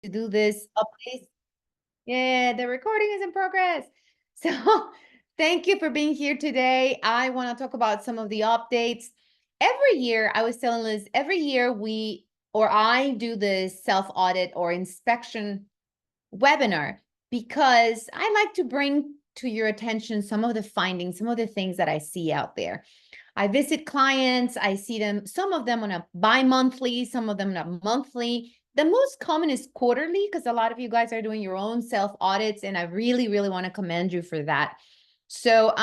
do this update. Yeah, the recording is in progress. So thank you for being here today. I want to talk about some of the updates. Every year, I was telling Liz, every year I do the self-audit or inspection webinar because I like to bring to your attention some of the findings, some of the things that I see out there. I visit clients, I see them, some of them on a bi-monthly, some of them on a monthly. The most common is quarterly because a lot of you guys are doing your own self-audits, and I really, really want to commend you for that. So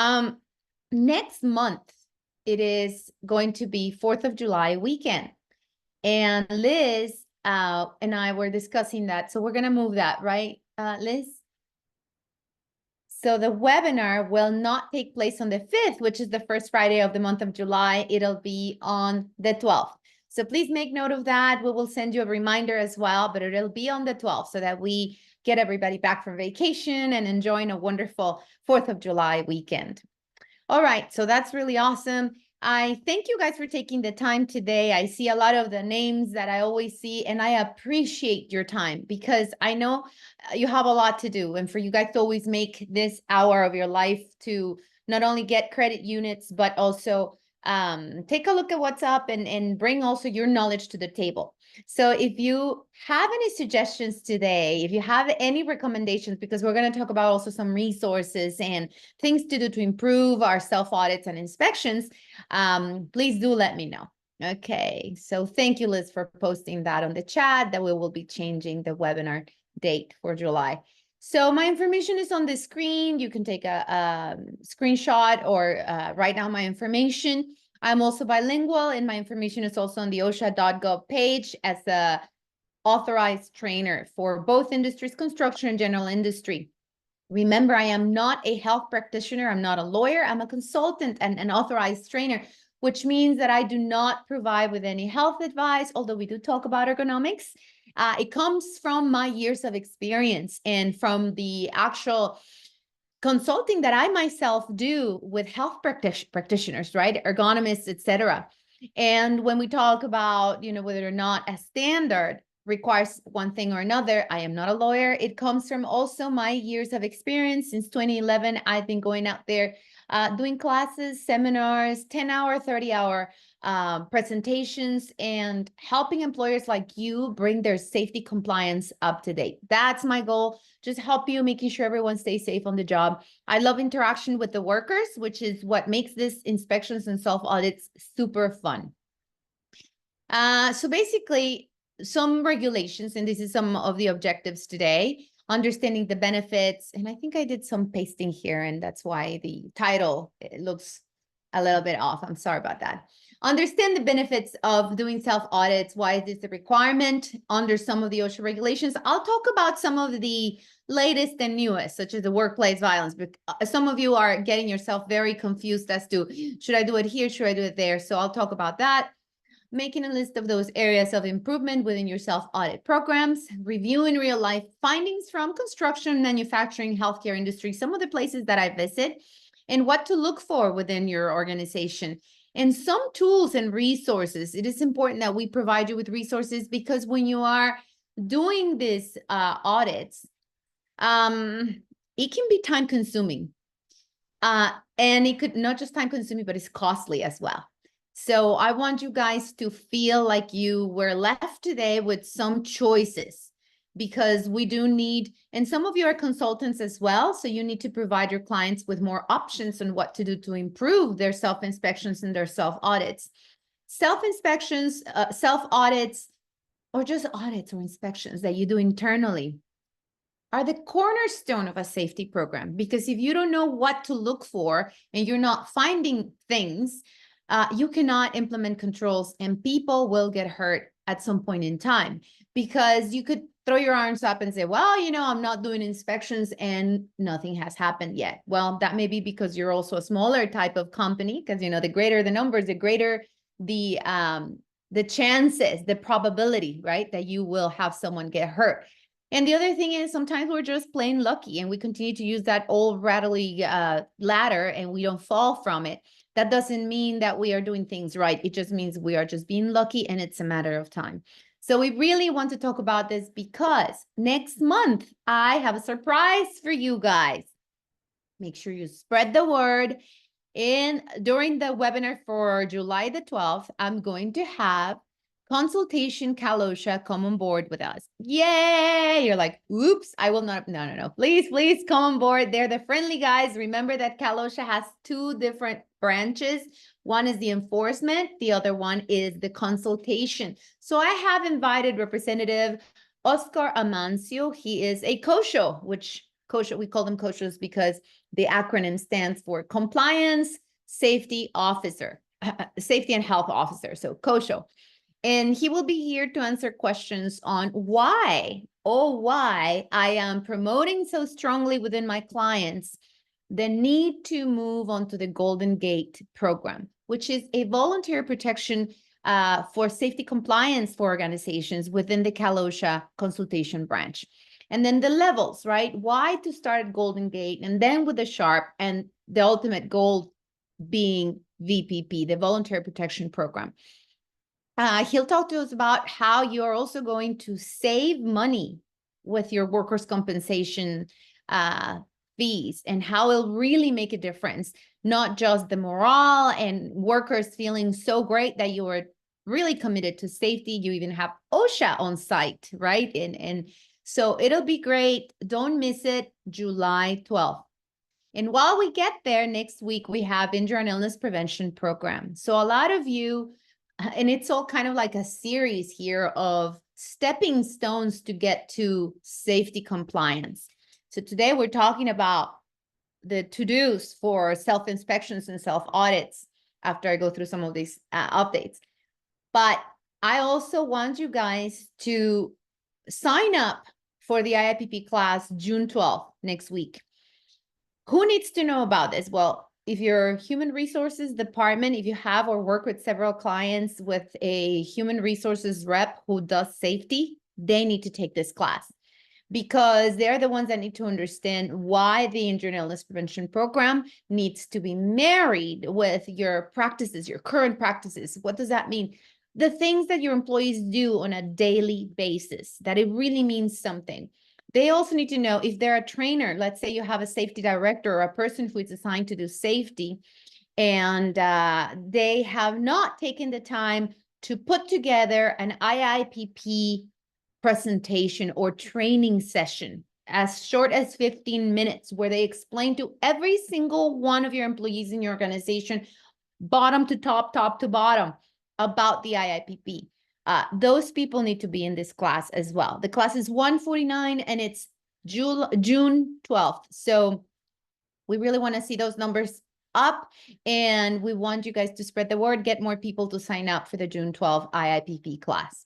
next month, it is going to be 4th of July weekend. And Liz and I were discussing that. So we're going to move that, right, Liz? So the webinar will not take place on the 5th, which is the first Friday of the month of July. It'll be on the 12th. So please make note of that. We will send you a reminder as well, but it'll be on the 12th so that we get everybody back from vacation and enjoying a wonderful 4th of July weekend. All right, so that's really awesome. I thank you guys for taking the time today. I see a lot of the names that I always see, and I appreciate your time because I know you have a lot to do. And for you guys to always make this hour of your life to not only get credit units, but also take a look at what's up and bring also your knowledge to the table. So if you have any suggestions today, if you have any recommendations, because we're going to talk about also some resources and things to do to improve our self-audits and inspections, please do let me know. Okay, so thank you, Liz, for posting that on the chat that we will be changing the webinar date for July. So my information is on the screen. You can take a screenshot or write down my information. I'm also bilingual, and my information is also on the OSHA.gov page as a authorized trainer for both industries, construction and general industry. Remember, I am not a health practitioner. I'm not a lawyer. I'm a consultant and an authorized trainer, which means that I do not provide with any health advice, although we do talk about ergonomics. It comes from my years of experience and from the actual consulting that I myself do with health practitioners, right? Ergonomists, etc. And when we talk about, whether or not a standard requires one thing or another, I am not a lawyer. It comes from also my years of experience. Since 2011, I've been going out there doing classes, seminars, 10-hour, 30-hour presentations, and helping employers like you bring their safety compliance up to date. That's my goal. Just help you, making sure everyone stays safe on the job. I love interaction with the workers, which is what makes this inspections and self-audits super fun. So basically, some regulations, and this is some of the objectives today, understanding the benefits. And I think I did some pasting here, and that's why the title looks a little bit off. I'm sorry about that. Understand the benefits of doing self-audits. Why is this a requirement under some of the OSHA regulations? I'll talk about some of the latest and newest, such as the workplace violence. Some of you are getting yourself very confused as to, should I do it here? Should I do it there? So I'll talk about that. Making a list of those areas of improvement within your self-audit programs, reviewing real-life findings from construction, manufacturing, healthcare industry, some of the places that I visit, and what to look for within your organization. And some tools and resources. It is important that we provide you with resources because when you are doing these audits, it can be time consuming. And it could not just time consuming, but it's costly as well. So I want you guys to feel like you were left today with some choices, because we do need, and some of you are consultants as well, so you need to provide your clients with more options on what to do to improve their self-inspections and their self-audits. Self-inspections, self-audits, or just audits or inspections that you do internally are the cornerstone of a safety program, because if you don't know what to look for and you're not finding things, you cannot implement controls, and people will get hurt at some point in time, because you could throw your arms up and say, well, I'm not doing inspections and nothing has happened yet. Well, that may be because you're also a smaller type of company, because, the greater the numbers, the greater the chances, the probability, right, that you will have someone get hurt. And the other thing is sometimes we're just plain lucky and we continue to use that old rattly ladder and we don't fall from it. That doesn't mean that we are doing things right. It just means we are just being lucky and it's a matter of time. So we really want to talk about this because next month I have a surprise for you guys. Make sure you spread the word. During the webinar for July the 12th, I'm going to have Consultation OSHA come on board with us. Yay! You're like, oops, I will not. No. Please come on board. They're the friendly guys. Remember that OSHA has two different branches. One is the enforcement. The other one is the consultation. So I have invited Representative Oscar Amancio. He is a COSHO, which COSHA, we call them COSHOs because the acronym stands for Compliance Safety Officer, Safety and Health Officer, so COSHO. And he will be here to answer questions on why I am promoting so strongly within my clients the need to move on to the Golden Gate program, which is a voluntary protection for safety compliance for organizations within the OSHA consultation branch. And then the levels, right? Why to start at Golden Gate and then with the SHARP and the ultimate goal being VPP, the Voluntary Protection Program. He'll talk to us about how you're also going to save money with your workers' compensation fees and how it'll really make a difference, not just the morale and workers feeling so great that you are really committed to safety. You even have OSHA on site, right? And so it'll be great. Don't miss it, July 12th. And while we get there, next week, we have Injury and Illness Prevention Program. So a lot of you, and it's all kind of like a series here of stepping stones to get to safety compliance. So today we're talking about the to-dos for self-inspections and self-audits after I go through some of these updates. But I also want you guys to sign up for the IIPP class June 12th, next week. Who needs to know about this? Well, if you're human resources department, if you have or work with several clients with a human resources rep who does safety, they need to take this class because they're the ones that need to understand why the Injury and Illness Prevention Program needs to be married with your practices, your current practices. What does that mean? The things that your employees do on a daily basis, that it really means something. They also need to know if they're a trainer, let's say you have a safety director or a person who is assigned to do safety, and they have not taken the time to put together an IIPP presentation or training session as short as 15 minutes, where they explain to every single one of your employees in your organization, bottom to top, top to bottom, about the IIPP. Those people need to be in this class as well. The class is 149 and it's June 12th. So we really want to see those numbers up and we want you guys to spread the word, get more people to sign up for the June 12th IIPP class.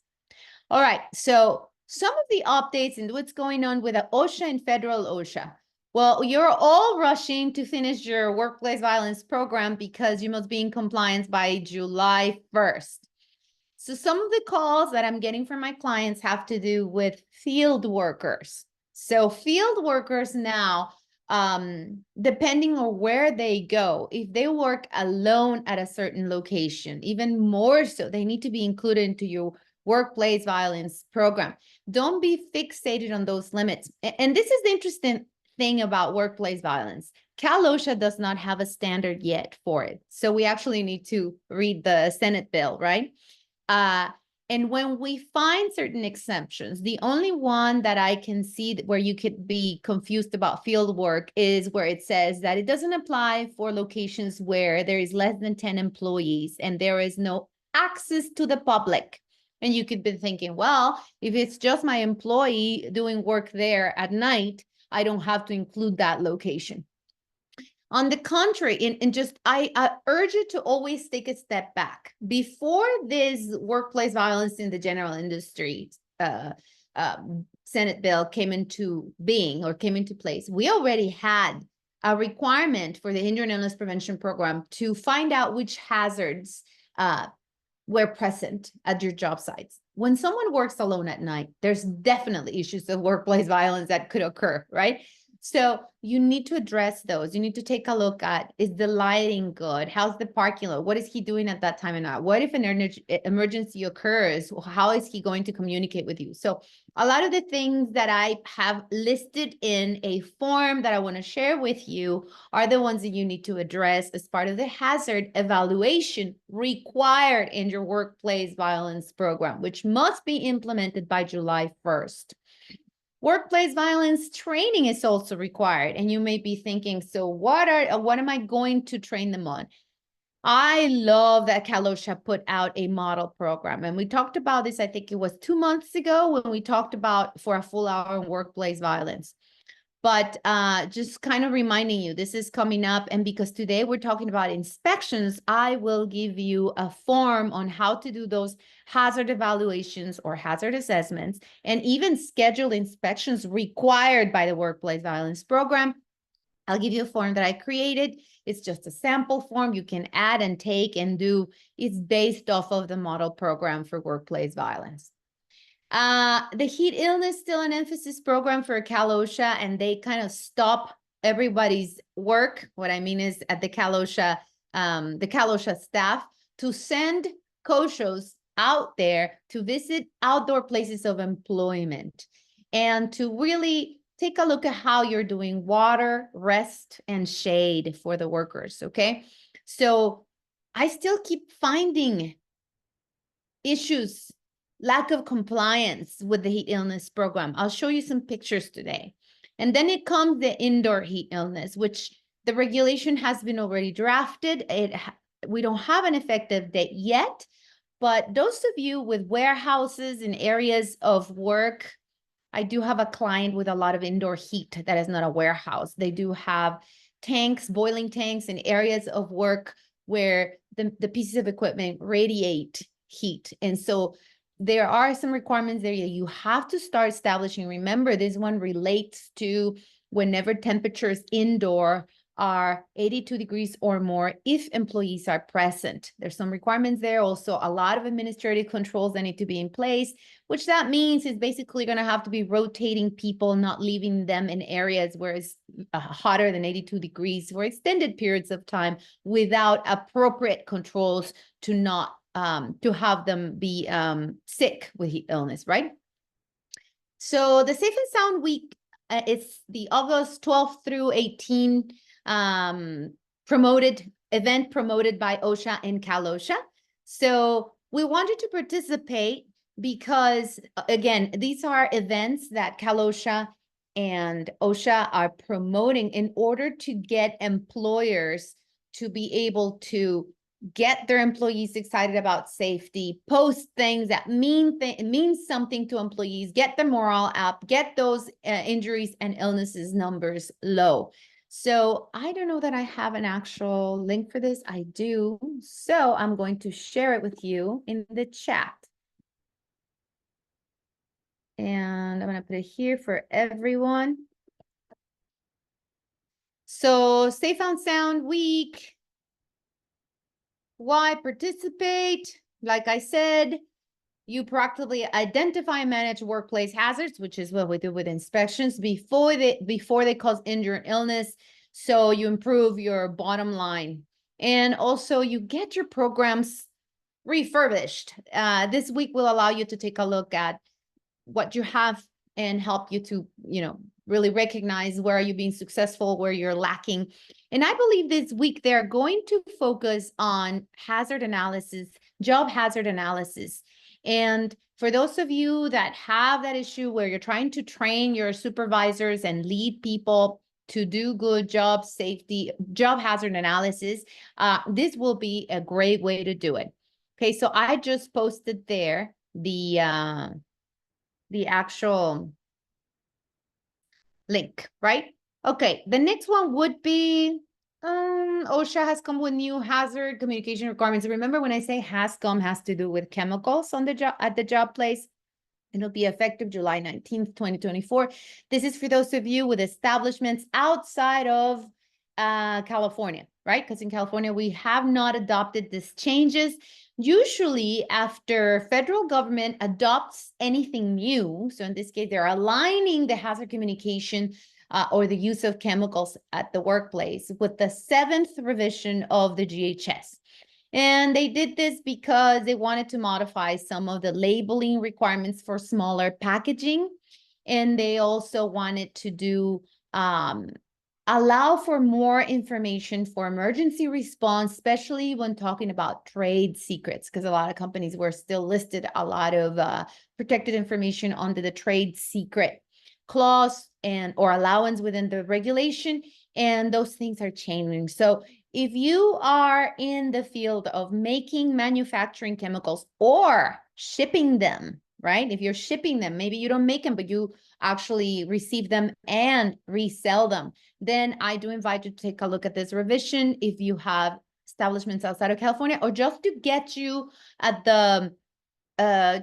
All right, so some of the updates and what's going on with the OSHA and federal OSHA. Well, you're all rushing to finish your workplace violence program because you must be in compliance by July 1st. So some of the calls that I'm getting from my clients have to do with field workers. So field workers now, depending on where they go, if they work alone at a certain location, even more so, they need to be included into your workplace violence program. Don't be fixated on those limits. And this is the interesting thing about workplace violence. OSHA does not have a standard yet for it. So we actually need to read the Senate bill, right? And when we find certain exceptions, the only one that I can see where you could be confused about field work is where it says that it doesn't apply for locations where there is less than 10 employees and there is no access to the public. And you could be thinking, well, if it's just my employee doing work there at night, I don't have to include that location. On the contrary, I urge you to always take a step back. Before this workplace violence in the general industry Senate bill came into being or came into place, we already had a requirement for the Injury and Illness Prevention Program to find out which hazards were present at your job sites. When someone works alone at night, there's definitely issues of workplace violence that could occur, right? So you need to address those. You need to take a look at, is the lighting good? How's the parking lot? What is he doing at that time and not? What if an emergency occurs? How is he going to communicate with you? So a lot of the things that I have listed in a form that I want to share with you are the ones that you need to address as part of the hazard evaluation required in your workplace violence program, which must be implemented by July 1st. Workplace violence training is also required. And you may be thinking, so what am I going to train them on? I love that OSHA put out a model program. And we talked about this, I think it was 2 months ago when we talked about for a full hour on workplace violence. But just kind of reminding you, this is coming up. And because today we're talking about inspections, I will give you a form on how to do those hazard evaluations or hazard assessments, and even schedule inspections required by the workplace violence program. I'll give you a form that I created. It's just a sample form you can add and take and do. It's based off of the model program for workplace violence. The heat illness still an emphasis program for OSHA, and they kind of stop everybody's work. What I mean is at the OSHA staff to send COSHOs out there to visit outdoor places of employment and to really take a look at how you're doing water, rest, and shade for the workers, okay? So I still keep finding issues, lack of compliance with the heat illness program. I'll show you some pictures today. And then it comes the indoor heat illness, which the regulation has been already drafted. We don't have an effective date yet, but those of you with warehouses and areas of work, I do have a client with a lot of indoor heat that is not a warehouse. They do have tanks, boiling tanks, in areas of work where the pieces of equipment radiate heat. And so there are some requirements there you have to start establishing. Remember, this one relates to whenever temperatures indoor are 82 degrees or more if employees are present. There's some requirements there. Also, a lot of administrative controls that need to be in place, which that means is basically going to have to be rotating people, not leaving them in areas where it's hotter than 82 degrees for extended periods of time without appropriate controls to not to have them be sick with heat illness, right? So the Safe and Sound Week, it's the August 12th through 18 event promoted by OSHA and OSHA. So we wanted to participate because, again, these are events that OSHA and OSHA are promoting in order to get employers to be able to get their employees excited about safety, post things that mean something to employees, get the morale up, get those injuries and illnesses numbers low. So I don't know that I have an actual link for this. I do. So I'm going to share it with you in the chat. And I'm going to put it here for everyone. So Safe and Sound Week. Why participate? Like I said, you proactively identify and manage workplace hazards, which is what we do with inspections before they cause injury or illness. So you improve your bottom line. And also you get your programs refurbished. This week will allow you to take a look at what you have and help you to, really recognize where are you being successful, where you're lacking. And I believe this week they're going to focus on hazard analysis, job hazard analysis. And for those of you that have that issue where you're trying to train your supervisors and lead people to do good job safety, job hazard analysis, this will be a great way to do it. Okay, so I just posted there the actual link, right? Okay, the next one would be OSHA has come with new hazard communication requirements. Remember when I say has to do with chemicals on the job at the job place. It'll be effective July 19th, 2024. This is for those of you with establishments outside of California, right? Because in California, we have not adopted these changes. Usually after federal government adopts anything new, so in this case, they're aligning the hazard communication or the use of chemicals at the workplace with the 7th revision of the GHS. And they did this because they wanted to modify some of the labeling requirements for smaller packaging. And they also wanted to do allow for more information for emergency response, especially when talking about trade secrets, because a lot of companies were still listed a lot of protected information under the trade secret clause or allowance within the regulation, and those things are changing. So if you are in the field of making manufacturing chemicals or shipping them, right? If you're shipping them, maybe you don't make them, but you actually receive them and resell them, then I do invite you to take a look at this revision if you have establishments outside of California, or just to get you at the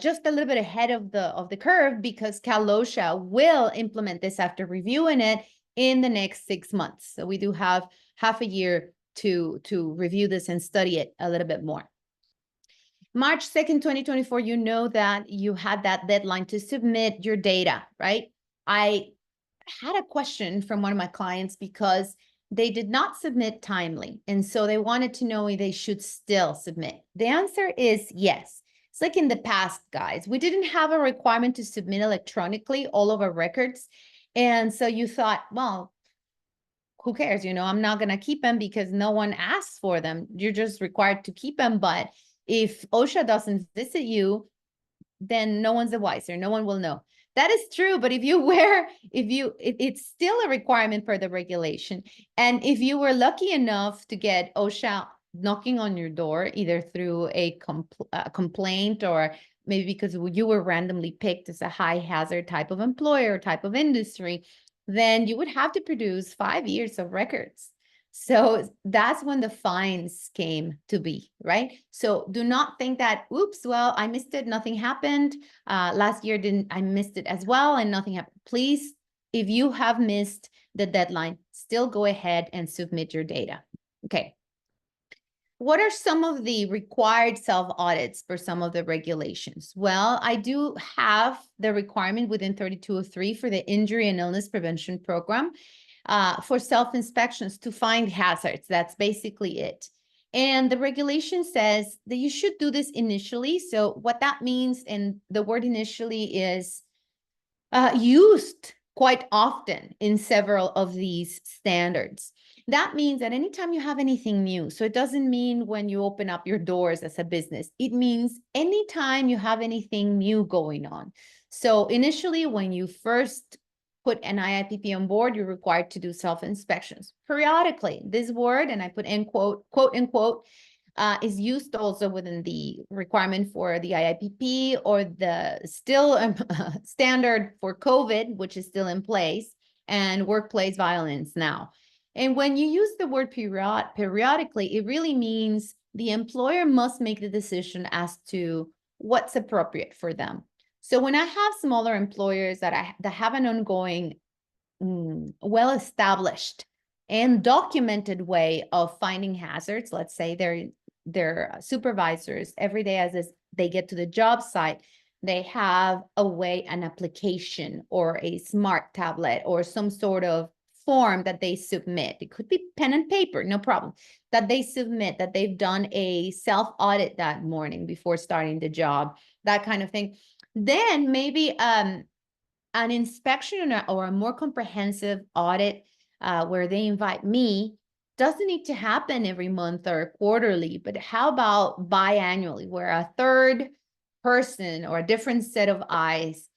just a little bit ahead of the curve, because OSHA will implement this after reviewing it in the next 6 months. So we do have half a year to review this and study it a little bit more. March 2nd, 2024, you know that you had that deadline to submit your data, right? I had a question from one of my clients because they did not submit timely. And so they wanted to know if they should still submit. The answer is yes. It's like in the past, guys, we didn't have a requirement to submit electronically all of our records. And so you thought, well, who cares? You know, I'm not going to keep them because no one asks for them. You're just required to keep them. But if OSHA doesn't visit you, then no one's the wiser. No one will know. That is true. But if it's still a requirement per the regulation. And if you were lucky enough to get OSHA knocking on your door, either through a complaint, or maybe because you were randomly picked as a high hazard type of employer, type of industry, then you would have to produce 5 years of records. So that's when the fines came to be, right? So do not think that, oops, well, I missed it, nothing happened. Last year I missed it as well and nothing happened. Please, if you have missed the deadline, still go ahead and submit your data. Okay. What are some of the required self-audits for some of the regulations? Well, I do have the requirement within 3203 for the Injury and Illness Prevention Program for self-inspections to find hazards. That's basically it. And the regulation says that you should do this initially. So what that means, and the word initially is used quite often in several of these standards. That means that anytime you have anything new, so it doesn't mean when you open up your doors as a business, it means anytime you have anything new going on. So initially, when you first put an IIPP on board, you're required to do self-inspections periodically. This word, and I put in quote unquote, is used also within the requirement for the IIPP, or the still standard for COVID, which is still in place, and workplace violence now. And when you use the word periodically, it really means the employer must make the decision as to what's appropriate for them. So when I have smaller employers that have an ongoing, well-established and documented way of finding hazards, let's say their supervisors every day as they get to the job site, they have a way, an application or a smart tablet or some sort of form that they submit. It could be pen and paper, no problem, that they submit, that they've done a self-audit that morning before starting the job, that kind of thing. Then maybe an inspection or a more comprehensive audit where they invite me doesn't need to happen every month or quarterly, but how about biannually, where a third person or a different set of eyes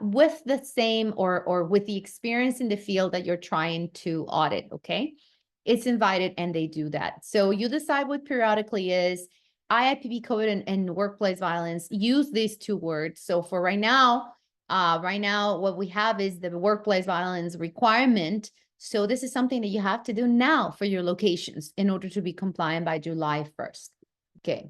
with the same or with the experience in the field that you're trying to audit, okay? It's invited and they do that. So you decide what periodically is. IIPP code and workplace violence use these two words. So for right now, what we have is the workplace violence requirement. So this is something that you have to do now for your locations in order to be compliant by July 1st. Okay.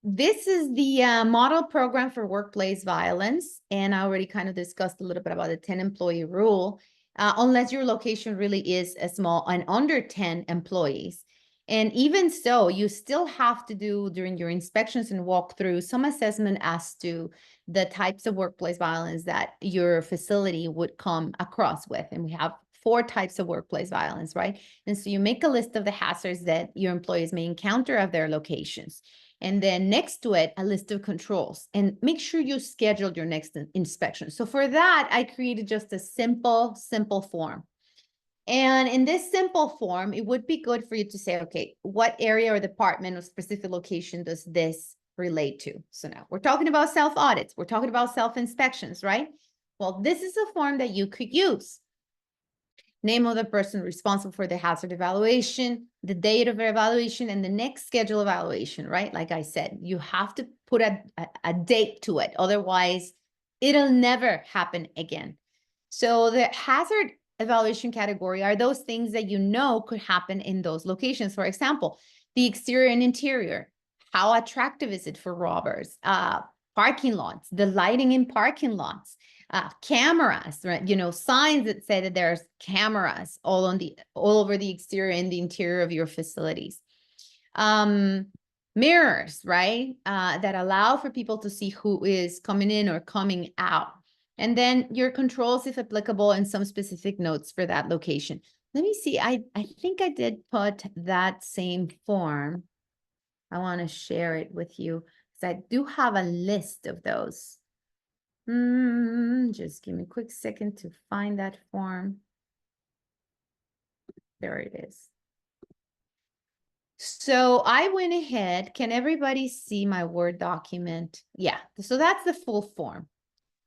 This is the model program for workplace violence. And I already kind of discussed a little bit about the 10 employee rule, unless your location really is a small and under 10 employees. And even so, you still have to do during your inspections and walkthrough some assessment as to the types of workplace violence that your facility would come across with. And we have 4 types of workplace violence, right? And so you make a list of the hazards that your employees may encounter at their locations. And then next to it, a list of controls, and make sure you schedule your next inspection. So for that, I created just a simple form. And in this simple form, it would be good for you to say, okay, what area or department or specific location does this relate to? So now we're talking about self-audits. We're talking about self-inspections, right? Well, this is a form that you could use. Name of the person responsible for the hazard evaluation, the date of evaluation, and the next schedule evaluation, right? Like I said, you have to put a date to it. Otherwise, it'll never happen again. So the hazard evaluation category are those things that you know could happen in those locations. For example, the exterior and interior. How attractive is it for robbers? Parking lots, the lighting in parking lots, cameras, right? You know, signs that say that there's cameras all over the exterior and the interior of your facilities. Mirrors, right? That allow for people to see who is coming in or coming out. And then your controls, if applicable, and some specific notes for that location. Let me see. I think I did put that same form. I want to share it with you because I do have a list of those. Just give me a quick second to find that form. There it is. So I went ahead. Can everybody see my Word document? Yeah, so that's the full form.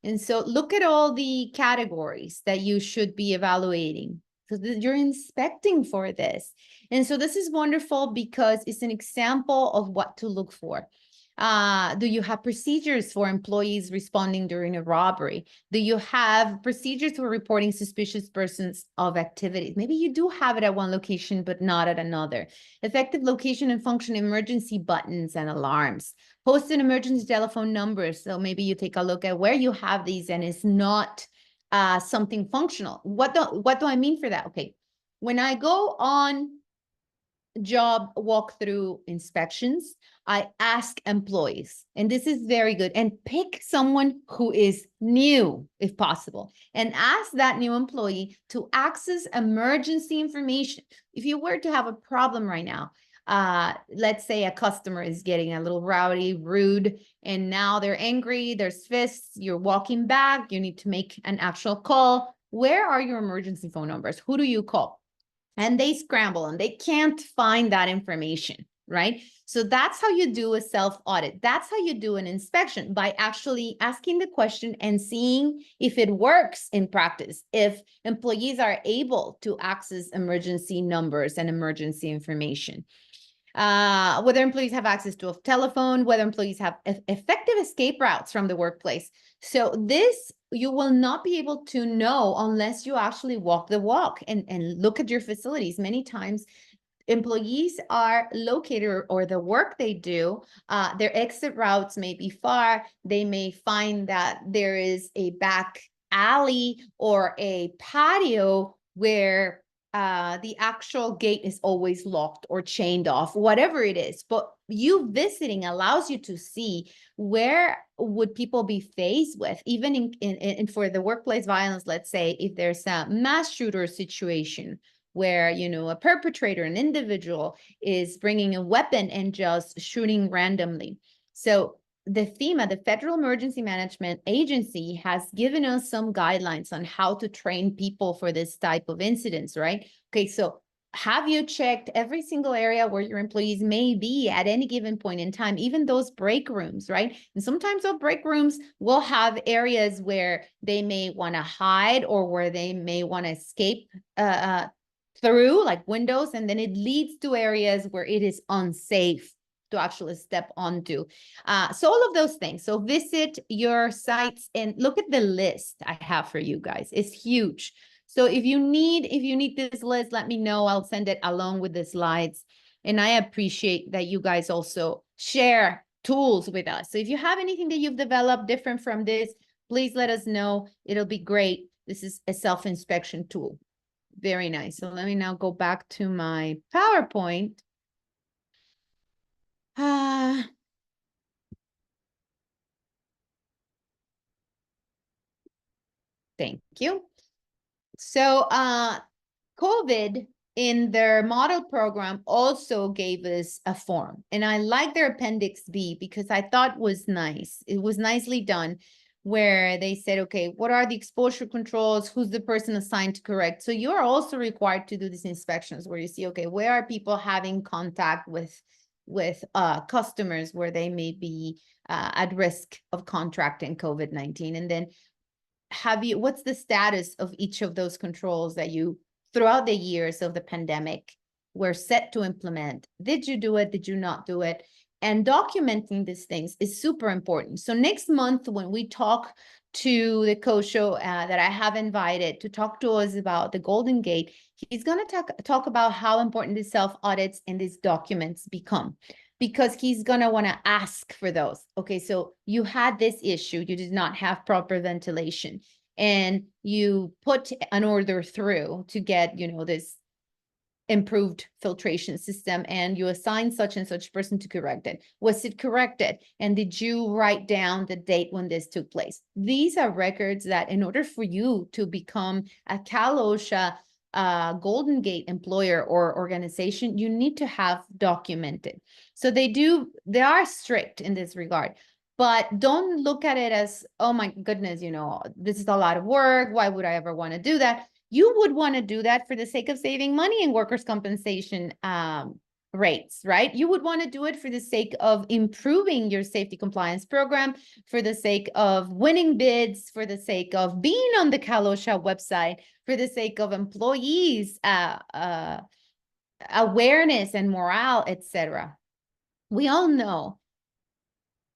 And so look at all the categories that you should be evaluating. So you're inspecting for this. And so this is wonderful because it's an example of what to look for. Do you have procedures for employees responding during a robbery? Do you have procedures for reporting suspicious persons of activities? Maybe you do have it at one location, but not at another. Effective location and function emergency buttons and alarms. Posted emergency telephone numbers. So maybe you take a look at where you have these and it's not something functional. What do I mean for that? Okay, when I go on job walkthrough inspections, I ask employees, and this is very good, and pick someone who is new if possible, and ask that new employee to access emergency information. If you were to have a problem right now, let's say a customer is getting a little rowdy, rude, and now they're angry, there's fists, you're walking back, you need to make an actual call. Where are your emergency phone numbers? Who do you call? And they scramble and they can't find that information, right? So that's how you do a self-audit. That's how you do an inspection, by actually asking the question and seeing if it works in practice, if employees are able to access emergency numbers and emergency information. Whether employees have access to a telephone, whether employees have effective escape routes from the workplace. So this you will not be able to know unless you actually walk the walk and look at your facilities. Many times employees are located, or the work they do, their exit routes may be far. They may find that there is a back alley or a patio where the actual gate is always locked or chained off, whatever it is. But you visiting allows you to see where would people be faced with, even in for the workplace violence. Let's say if there's a mass shooter situation where, you know, a perpetrator, an individual is bringing a weapon and just shooting randomly. So the FEMA, the Federal Emergency Management Agency, has given us some guidelines on how to train people for this type of incidents, right? Okay, so have you checked every single area where your employees may be at any given point in time, even those break rooms, right? And sometimes those break rooms will have areas where they may want to hide or where they may want to escape through, like windows, and then it leads to areas where it is unsafe to actually step onto. So all of those things. So visit your sites and look at the list I have for you guys. It's huge. So if you need this list, let me know. I'll send it along with the slides. And I appreciate that you guys also share tools with us. So if you have anything that you've developed different from this, please let us know. It'll be great. This is a self-inspection tool. Very nice. So let me now go back to my PowerPoint. Thank you. So COVID in their model program also gave us a form. And I like their Appendix B because I thought was nice. It was nicely done where they said, okay, what are the exposure controls? Who's the person assigned to correct? So you're also required to do these inspections where you see, okay, where are people having contact with customers where they may be at risk of contracting COVID-19? And then what's the status of each of those controls that you, throughout the years of the pandemic, were set to implement? Did you do it? Did you not do it? And documenting these things is super important. So next month, when we talk to the COSHO that I have invited to talk to us about the Golden Gate, he's going to talk about how important the self-audits and these documents become, because he's going to want to ask for those. Okay, so you had this issue, you did not have proper ventilation, and you put an order through to get, this improved filtration system, and you assign such and such person to correct it. Was it corrected? And did you write down the date when this took place? These are records that, in order for you to become a Cal OSHA Golden Gate employer or organization, you need to have documented. So they are strict in this regard, but don't look at it as, oh my goodness, this is a lot of work. Why would I ever want to do that? You would want to do that for the sake of saving money in workers' compensation rates, right? You would want to do it for the sake of improving your safety compliance program, for the sake of winning bids, for the sake of being on the Cal OSHA website, for the sake of employees' awareness and morale, etc. We all know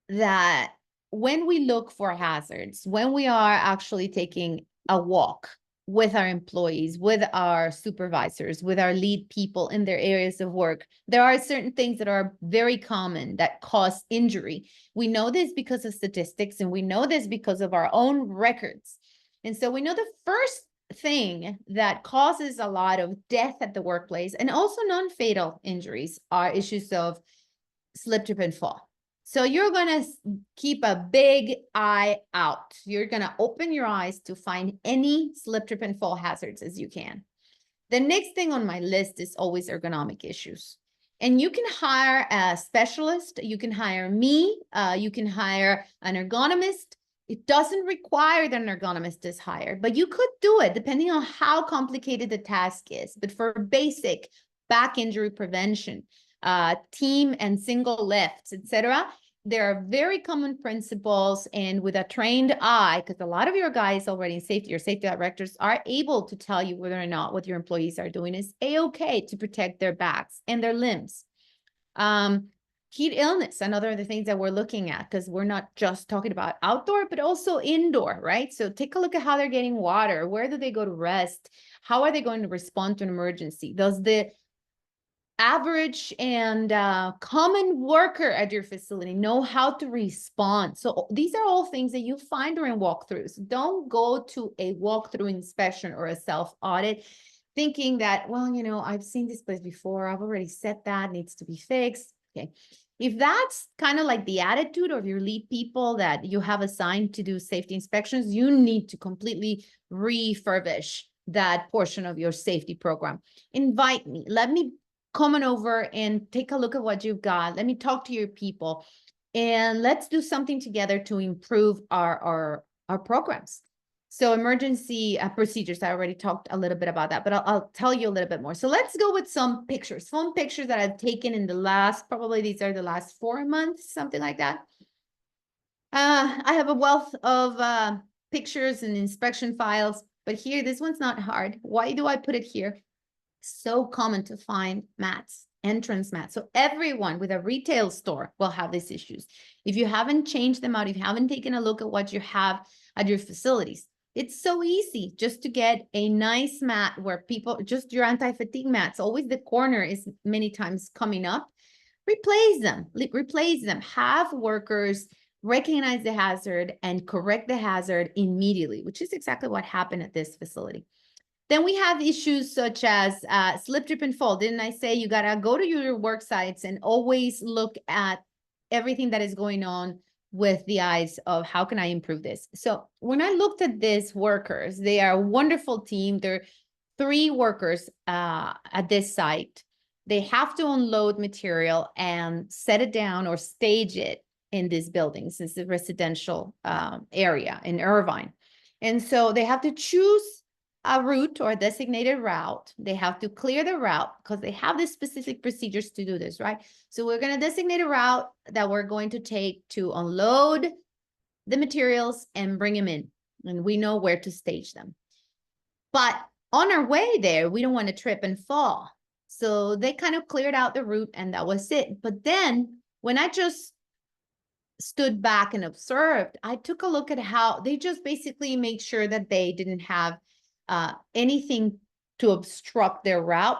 that when we look for hazards, when we are actually taking a walk with our employees, with our supervisors, with our lead people in their areas of work, there are certain things that are very common that cause injury. We know this because of statistics, and we know this because of our own records. And so we know the first thing that causes a lot of death at the workplace, and also non-fatal injuries, are issues of slip, trip, and fall. So you're going to keep a big eye out. You're going to open your eyes to find any slip, trip, and fall hazards as you can. The next thing on my list is always ergonomic issues. And you can hire a specialist. You can hire me. You can hire an ergonomist. It doesn't require that an ergonomist is hired, but you could do it depending on how complicated the task is. But for basic back injury prevention, team and single lifts, etc., there are very common principles, and with a trained eye, because a lot of your guys already in safety, your safety directors, are able to tell you whether or not what your employees are doing is a-okay to protect their backs and their limbs. Heat illness, another of the things that we're looking at, because we're not just talking about outdoor, but also indoor, right? So take a look at how they're getting water. Where do they go to rest? How are they going to respond to an emergency? Does the average and common worker at your facility know how to respond? So these are all things that you find during walkthroughs. Don't go to a walkthrough inspection or a self-audit thinking that, well, I've seen this place before. I've already said that needs to be fixed. Okay. If that's kind of like the attitude of your lead people that you have assigned to do safety inspections, you need to completely refurbish that portion of your safety program. Invite me. Let me come on over and take a look at what you've got. Let me talk to your people, and let's do something together to improve our programs. So emergency procedures, I already talked a little bit about that, but I'll tell you a little bit more. So let's go with some pictures that I've taken in the last, probably these are the last 4 months, something like that. I have a wealth of pictures and inspection files, but here, this one's not hard. Why do I put it here? So common to find mats, entrance mats. So everyone with a retail store will have these issues. If you haven't changed them out, if you haven't taken a look at what you have at your facilities, it's so easy just to get a nice mat where people, just your anti-fatigue mats, always the corner is many times coming up. Replace them. Have workers recognize the hazard and correct the hazard immediately, which is exactly what happened at this facility. Then we have issues such as slip, trip, and fall. Didn't I say you got to go to your work sites and always look at everything that is going on with the eyes of how can I improve this? So when I looked at these workers, they are a wonderful team. They're 3 workers at this site. They have to unload material and set it down or stage it in these buildings. It's a residential area in Irvine. And so they have to choose a route or a designated route. They have to clear the route because they have the specific procedures to do this, right? So we're going to designate a route that we're going to take to unload the materials and bring them in. And we know where to stage them. But on our way there, we don't want to trip and fall. So they kind of cleared out the route and that was it. But then when I just stood back and observed, I took a look at how they just basically made sure that they didn't have anything to obstruct their route,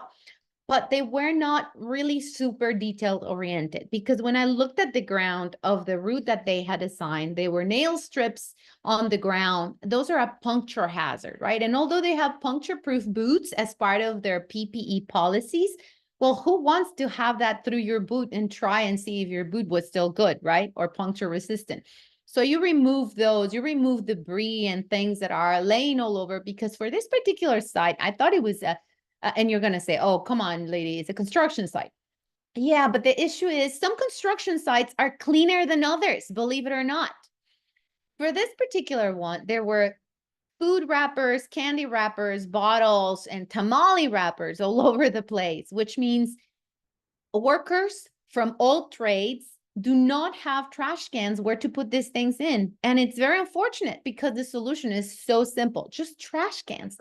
but they were not really super detailed oriented, because when I looked at the ground of the route that they had assigned, they were nail strips on the ground. Those are a puncture hazard, right? And although they have puncture-proof boots as part of their PPE policies, well, who wants to have that through your boot and try and see if your boot was still good, right? Or puncture resistant. So you remove those, you remove debris and things that are laying all over, because for this particular site, I thought it was and you're going to say, oh, come on, lady, it's a construction site. Yeah, but the issue is some construction sites are cleaner than others, believe it or not. For this particular one, there were food wrappers, candy wrappers, bottles, and tamale wrappers all over the place, which means workers from all trades do not have trash cans where to put these things in. And it's very unfortunate because the solution is so simple, just trash cans.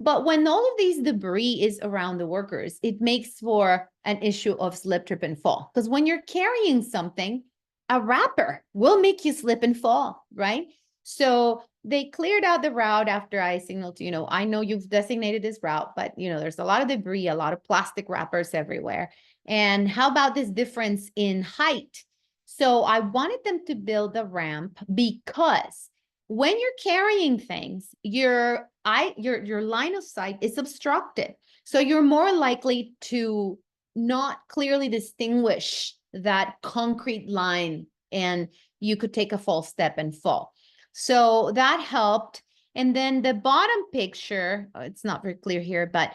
But when all of these debris is around the workers, it makes for an issue of slip, trip, and fall. Because when you're carrying something, a wrapper will make you slip and fall, right? So they cleared out the route after I signaled, I know you've designated this route, but there's a lot of debris, a lot of plastic wrappers everywhere. And how about this difference in height? So I wanted them to build a ramp because when you're carrying things, your line of sight is obstructed. So you're more likely to not clearly distinguish that concrete line, and you could take a false step and fall. So that helped. And then the bottom picture, it's not very clear here, but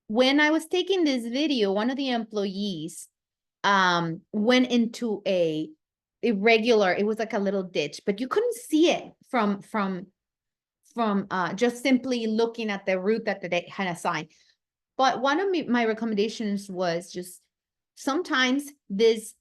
when I was taking this video, one of the employees went into a irregular, it was like a little ditch, but you couldn't see it from just simply looking at the route that they had assigned. But one of my recommendations was just sometimes these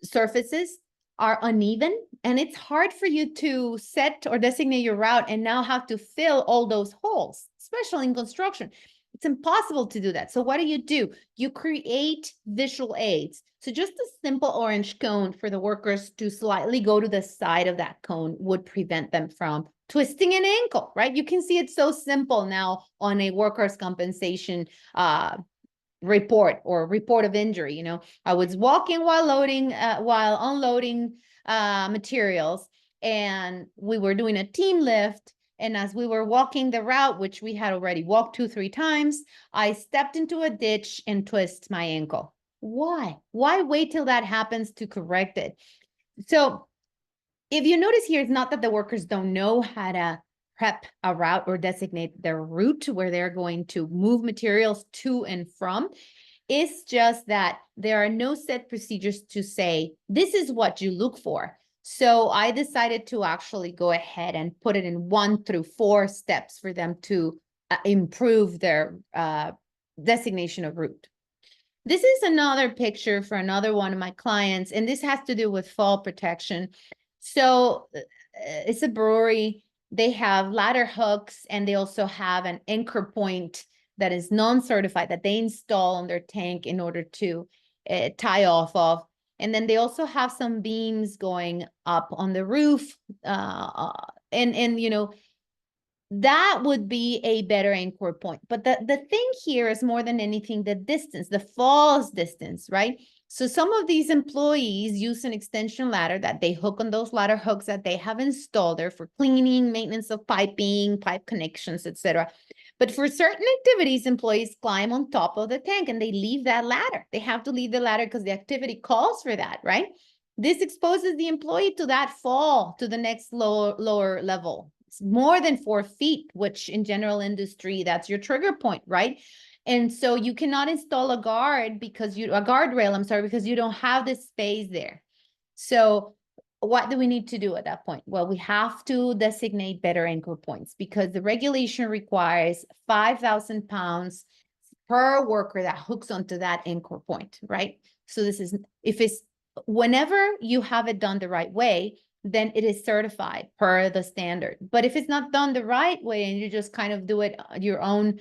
surfaces are uneven and it's hard for you to set or designate your route and now have to fill all those holes, especially in construction. It's impossible to do that. So what do? You create visual aids. So just a simple orange cone for the workers to slightly go to the side of that cone would prevent them from twisting an ankle, right? You can see it's so simple now on a workers' compensation report or report of injury. I was walking while unloading materials, and we were doing a team lift. And as we were walking the route, which we had already walked 2-3 times, I stepped into a ditch and twisted my ankle. Why? Why wait till that happens to correct it? So if you notice here, it's not that the workers don't know how to prep a route or designate their route where they're going to move materials to and from. It's just that there are no set procedures to say, this is what you look for. So I decided to actually go ahead and put it in 1 through 4 steps for them to improve their designation of route. This is another picture for another one of my clients, and this has to do with fall protection. So it's a brewery. They have ladder hooks, and they also have an anchor point that is non-certified that they install on their tank in order to tie off of. And then they also have some beams going up on the roof. That would be a better anchor point. But the thing here is more than anything, the distance, the falls distance, right? So some of these employees use an extension ladder that they hook on those ladder hooks that they have installed there for cleaning, maintenance of piping, pipe connections, etc. But for certain activities, employees climb on top of the tank and they leave that ladder. They have to leave the ladder because the activity calls for that, right? This exposes the employee to that fall to the next lower level. It's more than 4 feet, which in general industry, that's your trigger point, right? And so you cannot install a guardrail, I'm sorry, because you don't have the space there. So what do we need to do at that point? Well, we have to designate better anchor points because the regulation requires 5,000 pounds per worker that hooks onto that anchor point, right? So this is, whenever you have it done the right way, then it is certified per the standard. But if it's not done the right way and you just kind of do it your own,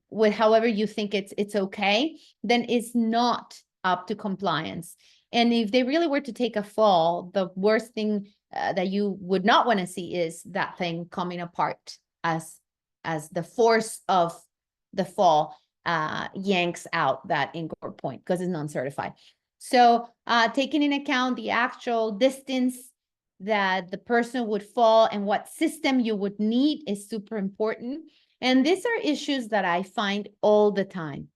with however you think it's okay, then it's not up to compliance. And if they really were to take a fall, the worst thing that you would not want to see is that thing coming apart as the force of the fall yanks out that anchor point because it's non-certified. So taking in account the actual distance that the person would fall and what system you would need is super important. And these are issues that I find all the time.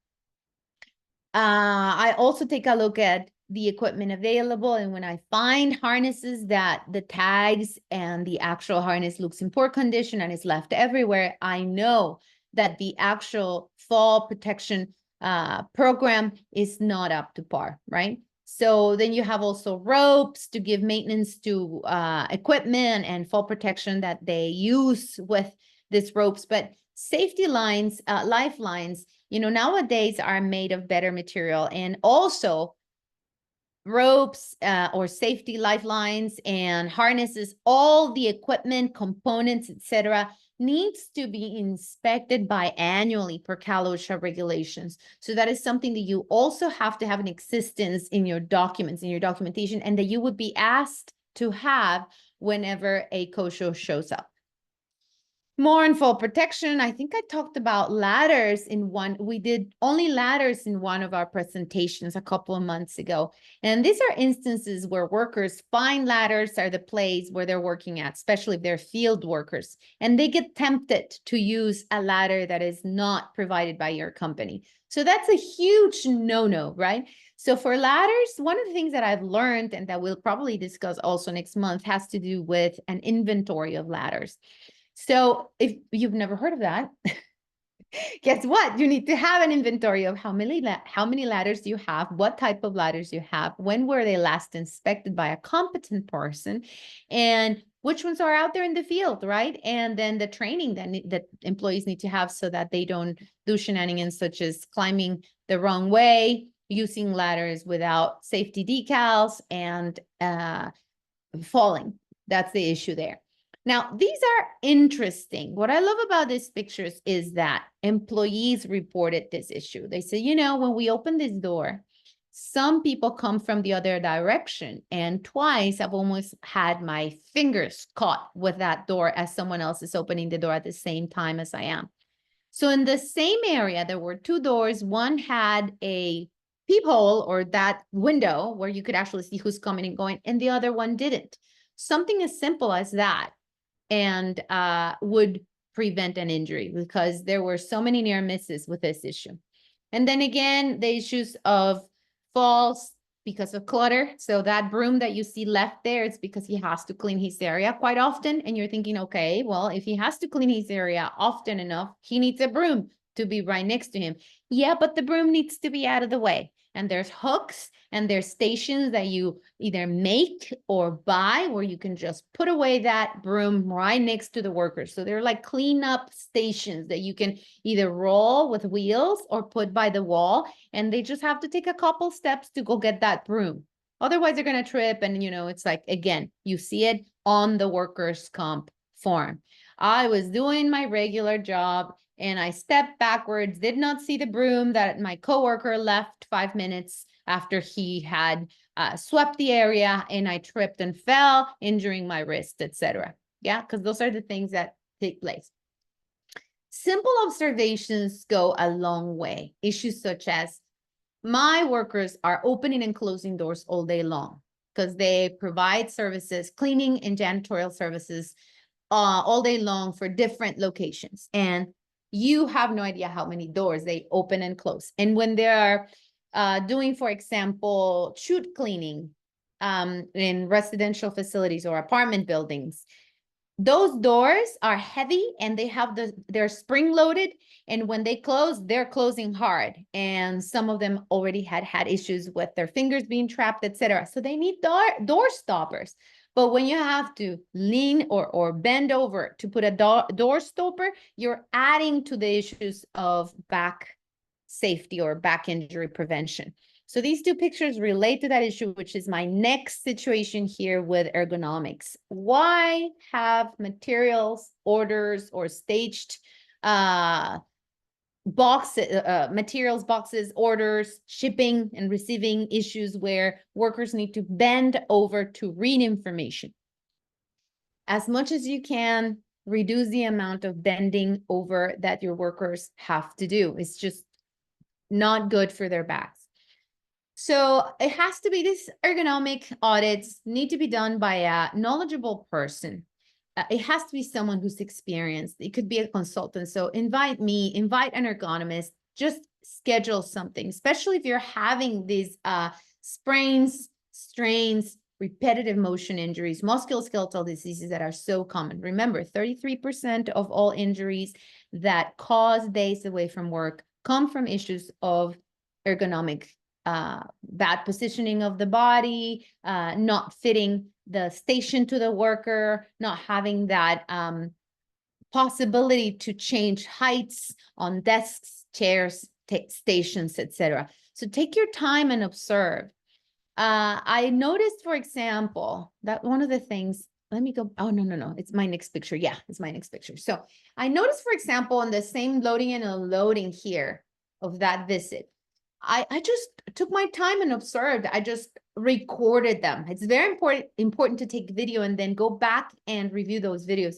I also take a look at the equipment available, and when I find harnesses that the tags and the actual harness looks in poor condition and is left everywhere, I know that the actual fall protection program is not up to par, right? So then you have also ropes to give maintenance to equipment and fall protection that they use with these ropes. But safety lines, lifelines, nowadays are made of better material, and also ropes or safety lifelines and harnesses, all the equipment, components, etc., needs to be inspected biannually per OSHA regulations. So that is something that you also have to have an existence in your documents, in your documentation, and that you would be asked to have whenever a COSHO shows up. More on fall protection. I think I talked about ladders we did only ladders in one of our presentations a couple of months ago. And these are instances where workers find ladders are the place where they're working at, especially if they're field workers, and they get tempted to use a ladder that is not provided by your company. So that's a huge no-no, right? So for ladders, one of the things that I've learned and that we'll probably discuss also next month has to do with an inventory of ladders. So if you've never heard of that, guess what? You need to have an inventory of how many ladders you have, what type of ladders you have, when were they last inspected by a competent person, and which ones are out there in the field, right? And then the training that employees need to have so that they don't do shenanigans such as climbing the wrong way, using ladders without safety decals, and falling. That's the issue there. Now, these are interesting. What I love about these pictures is that employees reported this issue. They say, when we open this door, some people come from the other direction. And twice I've almost had my fingers caught with that door as someone else is opening the door at the same time as I am. So in the same area, there were 2 doors. One had a peephole or that window where you could actually see who's coming and going, and the other one didn't. Something as simple as that and would prevent an injury because there were so many near misses with this issue. And then again, the issues of falls because of clutter. So that broom that you see left there, it's because he has to clean his area quite often. And you're thinking, okay, well, if he has to clean his area often enough, he needs a broom to be right next to him. Yeah, but the broom needs to be out of the way. And there's hooks and there's stations that you either make or buy where you can just put away that broom right next to the workers. So they're like cleanup stations that you can either roll with wheels or put by the wall. And they just have to take a couple steps to go get that broom. Otherwise, they're going to trip. And, it's like, again, you see it on the workers' comp form. I was doing my regular job and I stepped backwards, did not see the broom that my coworker left 5 minutes after he had swept the area, and I tripped and fell, injuring my wrist, etc. Yeah, because those are the things that take place. Simple observations go a long way. Issues such as my workers are opening and closing doors all day long because they provide services, cleaning and janitorial services all day long for different locations. And you have no idea how many doors they open and close. And when they're doing, for example, chute cleaning, in residential facilities or apartment buildings. Those doors are heavy and they have they're spring loaded. And when they close, they're closing hard. And some of them already had issues with their fingers being trapped, etc. So they need door stoppers. But when you have to lean or bend over to put a door stopper, you're adding to the issues of back safety or back injury prevention. So these two pictures relate to that issue, which is my next situation here with ergonomics. Why have materials, orders, or staged materials, boxes, orders, shipping, and receiving issues where workers need to bend over to read information? As much as you can, reduce the amount of bending over that your workers have to do. It's just not good for their backs. So it has to be, these ergonomic audits need to be done by a knowledgeable person. It has to be someone who's experienced. It could be a consultant. So invite me, invite an ergonomist, just schedule something, especially if you're having these sprains, strains, repetitive motion injuries, musculoskeletal diseases that are so common. Remember, 33% of all injuries that cause days away from work come from issues of ergonomic bad positioning of the body, not fitting the station to the worker, not having that possibility to change heights on desks, chairs, stations, etc. So take your time and observe. I noticed, for example, that one of the things, let me go, oh, no, it's my next picture. Yeah, it's my next picture. So I noticed, for example, on the same loading and unloading here of that visit, I just took my time and observed. I just recorded them. It's very important to take video and then go back and review those videos.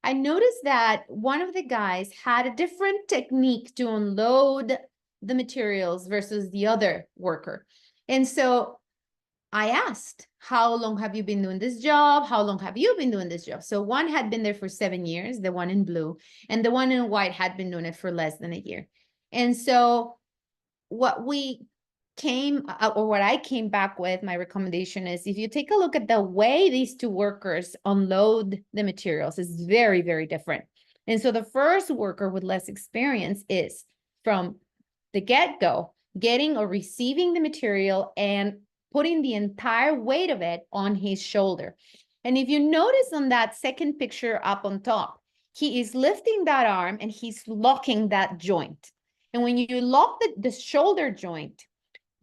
I noticed that one of the guys had a different technique to unload the materials versus the other worker. And so I asked, how long have you been doing this job? How long have you been doing this job? So one had been there for 7 years, the one in blue, and the one in white had been doing it for less than a year. And so what we came, or what I came back with, my recommendation is, if you take a look at the way these two workers unload the materials, is very, very different. And so the first worker with less experience is from the get-go, getting or receiving the material and putting the entire weight of it on his shoulder. And if you notice on that second picture up on top, he is lifting that arm and he's locking that joint. And when you lock the shoulder joint,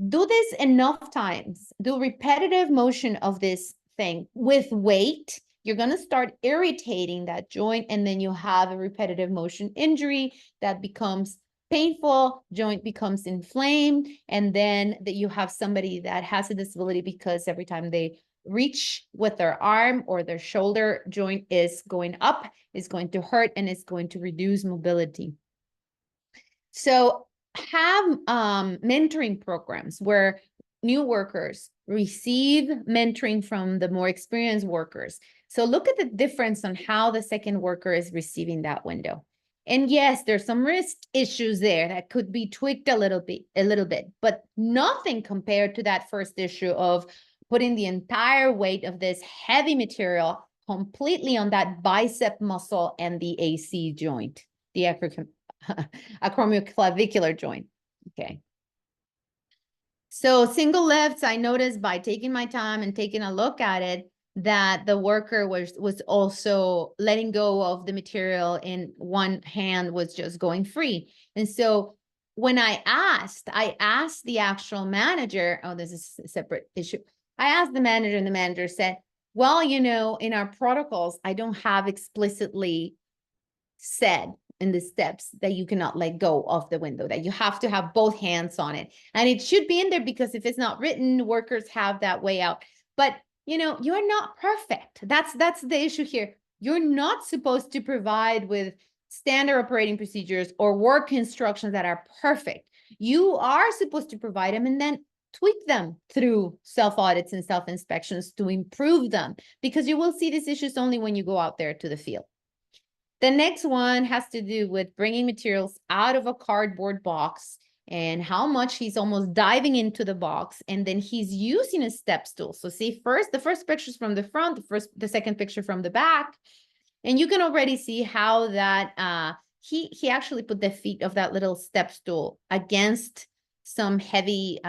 do this enough times, do repetitive motion of this thing with weight, you're going to start irritating that joint, and then you have a repetitive motion injury that becomes painful, joint becomes inflamed, and then that you have somebody that has a disability because every time they reach with their arm or their shoulder joint is going up, is going to hurt, and it's going to reduce mobility. So have mentoring programs where new workers receive mentoring from the more experienced workers. So look at the difference on how the second worker is receiving that window. And yes, there's some risk issues there that could be tweaked a little bit, but nothing compared to that first issue of putting the entire weight of this heavy material completely on that bicep muscle and the AC joint, the acromioclavicular joint. Okay. So single lifts, I noticed by taking my time and taking a look at it, that the worker was also letting go of the material in one hand, was just going free. And so when I asked the actual manager, oh, this is a separate issue. I asked the manager, and the manager said, well, you know, in our protocols, I don't have explicitly said in the steps that you cannot let go of the window, that you have to have both hands on it. And it should be in there, because if it's not written, workers have that way out. But, you know, you're not perfect. That's the issue here. You're not supposed to provide with standard operating procedures or work instructions that are perfect. You are supposed to provide them and then tweak them through self-audits and self-inspections to improve them, because you will see these issues only when you go out there to the field. The next one has to do with bringing materials out of a cardboard box and how much he's almost diving into the box. And then he's using a step stool. So see the first picture's from the front, the second picture from the back. And you can already see how that he actually put the feet of that little step stool against some heavy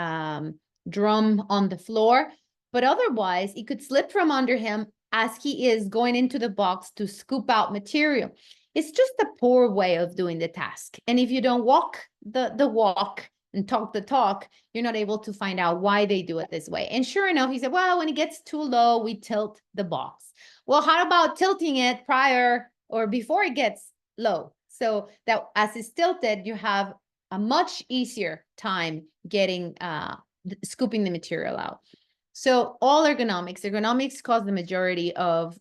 drum on the floor. But otherwise, it could slip from under him as he is going into the box to scoop out material. It's just a poor way of doing the task. And if you don't walk the walk and talk the talk, you're not able to find out why they do it this way. And sure enough, he said, well, when it gets too low, we tilt the box. Well, how about tilting it prior or before it gets low? So that as it's tilted, you have a much easier time getting scooping the material out. So all ergonomics cause the majority of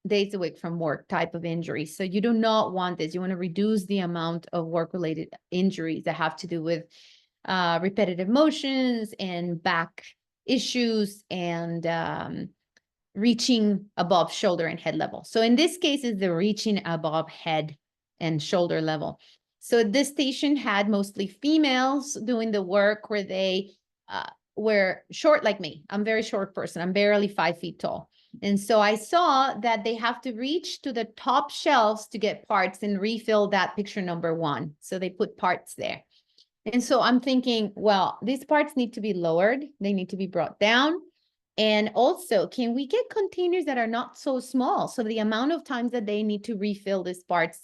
days a week from work type of injuries. So you do not want this. You want to reduce the amount of work-related injuries that have to do with repetitive motions and back issues and reaching above shoulder and head level. So in this case, is the reaching above head and shoulder level. So this station had mostly females doing the work where they were short like me. I'm a very short person. I'm barely 5 feet tall. And so I saw that they have to reach to the top shelves to get parts and refill that picture number 1. So they put parts there. And so I'm thinking, well, these parts need to be lowered. They need to be brought down. And also, can we get containers that are not so small? So the amount of times that they need to refill these parts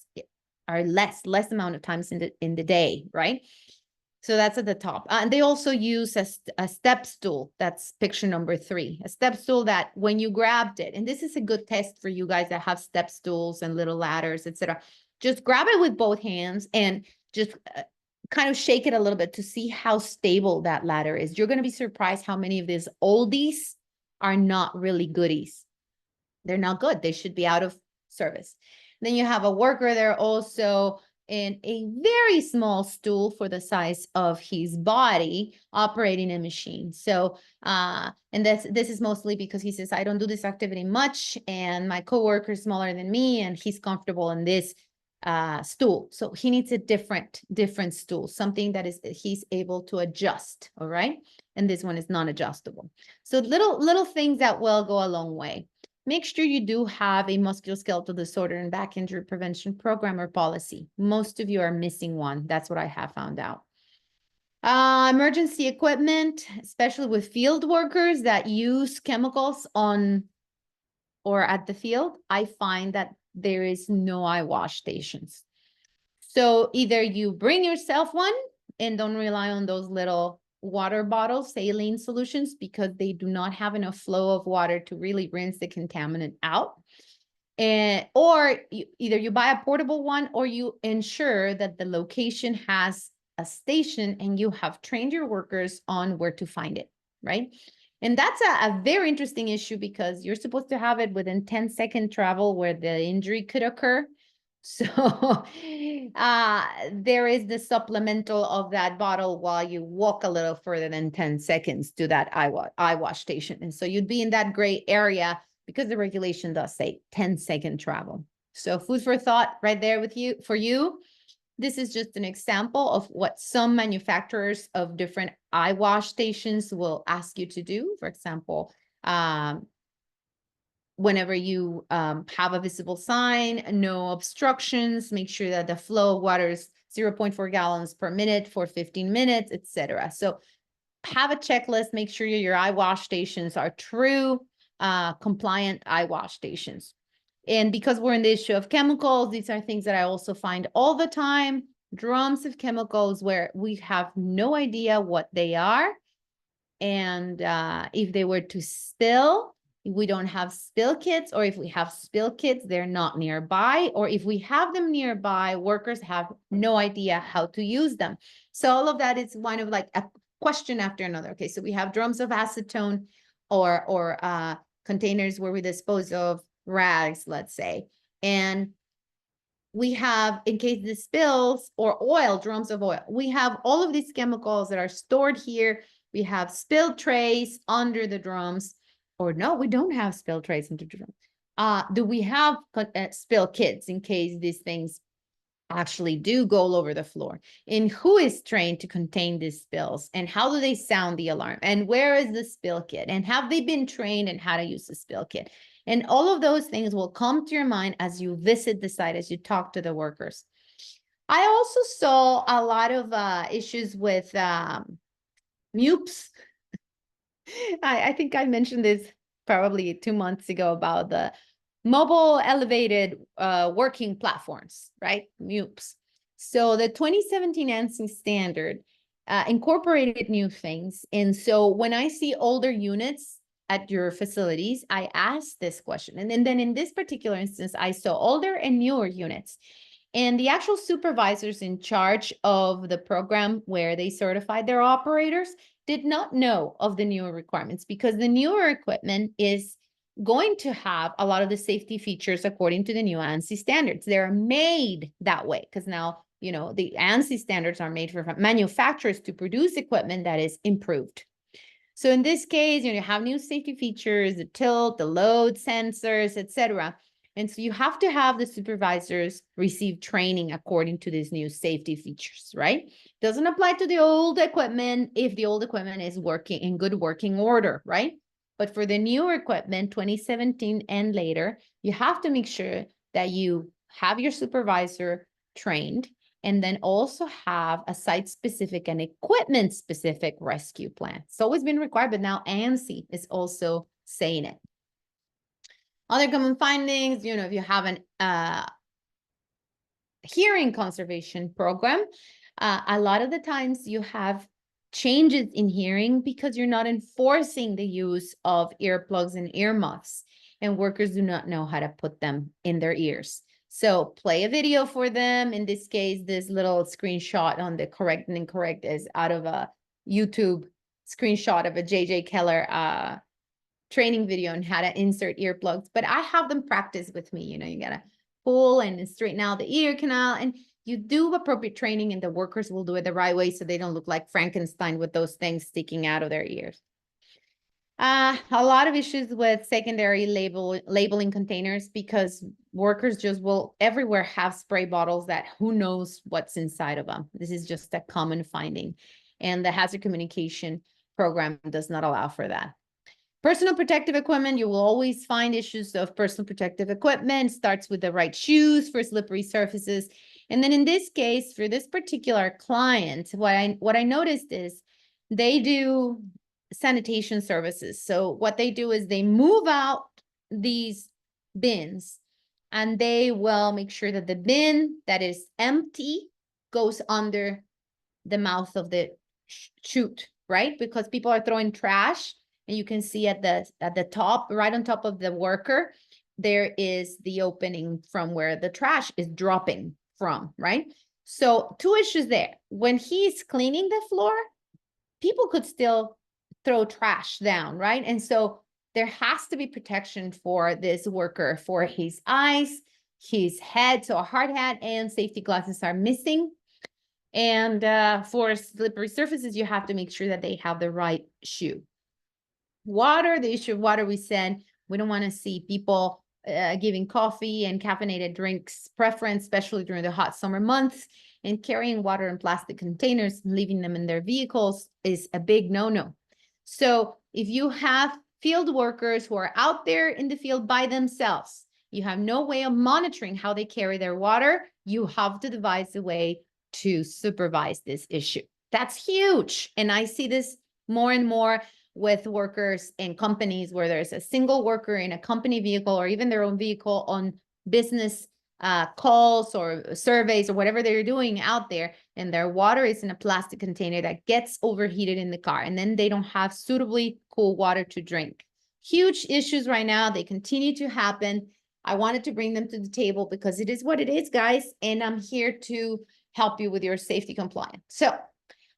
are less amount of times in the day, right? So that's at the top. And they also use a step stool. That's picture number 3. A step stool that when you grabbed it, and this is a good test for you guys that have step stools and little ladders, etc. Just grab it with both hands and just kind of shake it a little bit to see how stable that ladder is. You're going to be surprised how many of these oldies are not really goodies. They're not good. They should be out of service. Then you have a worker there also in a very small stool for the size of his body operating a machine. So, and this is mostly because he says, I don't do this activity much and my coworker is smaller than me and he's comfortable in this stool. So he needs a different stool, something that he's able to adjust. All right. And this one is non-adjustable. So little things that will go a long way. Make sure you do have a musculoskeletal disorder and back injury prevention program or policy. Most of you are missing one. That's what I have found out. Emergency equipment, especially with field workers that use chemicals on or at the field, I find that there is no eye wash stations. So either you bring yourself one and don't rely on those little water bottles, saline solutions, because they do not have enough flow of water to really rinse the contaminant out. Or either you buy a portable one or you ensure that the location has a station and you have trained your workers on where to find it, right? And that's a very interesting issue because you're supposed to have it within 10-second travel where the injury could occur. So there is the supplemental of that bottle while you walk a little further than 10 seconds to that eye wash station. And so you'd be in that gray area because the regulation does say 10-second travel. So food for thought right there for you. This is just an example of what some manufacturers of different eye wash stations will ask you to do. For example, whenever you have a visible sign, no obstructions, make sure that the flow of water is 0.4 gallons per minute for 15 minutes, etc. So have a checklist, make sure your eye wash stations are true, compliant eye wash stations. And because we're in the issue of chemicals, these are things that I also find all the time, drums of chemicals where we have no idea what they are. And if they were to spill, we don't have spill kits, or if we have spill kits, they're not nearby, or if we have them nearby, workers have no idea how to use them. So all of that is one of like a question after another. Okay, so we have drums of acetone or containers where we dispose of rags, let's say, and we have, in case this spills, or oil, drums of oil, we have all of these chemicals that are stored here. We have spill trays under the drums. Or no, we don't have spill trays into the drums. Do we have spill kits in case these things actually do go all over the floor, and who is trained to contain these spills, and how do they sound the alarm, and where is the spill kit, and have they been trained in how to use the spill kit? And all of those things will come to your mind as you visit the site, as you talk to the workers. I also saw a lot of issues with MUPs. I think I mentioned this probably 2 months ago about the mobile elevated working platforms, right? MUPs. So the 2017 ANSI standard incorporated new things. And so when I see older units at your facilities, I ask this question. And then in this particular instance, I saw older and newer units. And the actual supervisors in charge of the program where they certified their operators did not know of the newer requirements, because the newer equipment is going to have a lot of the safety features according to the new ANSI standards. They're made that way because now, you know, the ANSI standards are made for manufacturers to produce equipment that is improved. So in this case, you have new safety features, the tilt, the load sensors, etc. And so you have to have the supervisors receive training according to these new safety features, right? Doesn't apply to the old equipment if the old equipment is working in good working order, right? But for the newer equipment, 2017 and later, you have to make sure that you have your supervisor trained, and then also have a site-specific and equipment-specific rescue plan. It's always been required, but now ANSI is also saying it. Other common findings, if you have an hearing conservation program, a lot of the times you have changes in hearing because you're not enforcing the use of earplugs and earmuffs, and workers do not know how to put them in their ears. So play a video for them. In this case, this little screenshot on the correct and incorrect is out of a YouTube screenshot of a JJ Keller training video on how to insert earplugs, but I have them practice with me. You gotta pull and straighten out the ear canal, and you do appropriate training, and the workers will do it the right way so they don't look like Frankenstein with those things sticking out of their ears. A lot of issues with secondary labeling containers, because workers just will everywhere have spray bottles that who knows what's inside of them. This is just a common finding, and the hazard communication program does not allow for that. Personal protective equipment, you will always find issues of personal protective equipment. Starts with the right shoes for slippery surfaces. And then in this case, for this particular client, what I noticed is they do sanitation services. So what they do is they move out these bins, and they will make sure that the bin that is empty goes under the mouth of the chute, right? Because people are throwing trash. And you can see at the top, right on top of the worker, there is the opening from where the trash is dropping from, right? So 2 issues there. When he's cleaning the floor, people could still throw trash down, right? And so there has to be protection for this worker, for his eyes, his head. So a hard hat and safety glasses are missing. And for slippery surfaces, you have to make sure that they have the right shoe. Water, the issue of water, we said we don't want to see people giving coffee and caffeinated drinks preference, especially during the hot summer months, and carrying water in plastic containers, leaving them in their vehicles is a big no-no. So if you have field workers who are out there in the field by themselves, you have no way of monitoring how they carry their water, you have to devise a way to supervise this issue. That's huge. And I see this more and more with workers in companies where there's a single worker in a company vehicle or even their own vehicle on business calls or surveys or whatever they're doing out there, and their water is in a plastic container that gets overheated in the car, and then they don't have suitably cool water to drink. Huge issues right now. They continue to happen. I wanted to bring them to the table because it is what it is, guys, and I'm here to help you with your safety compliance. So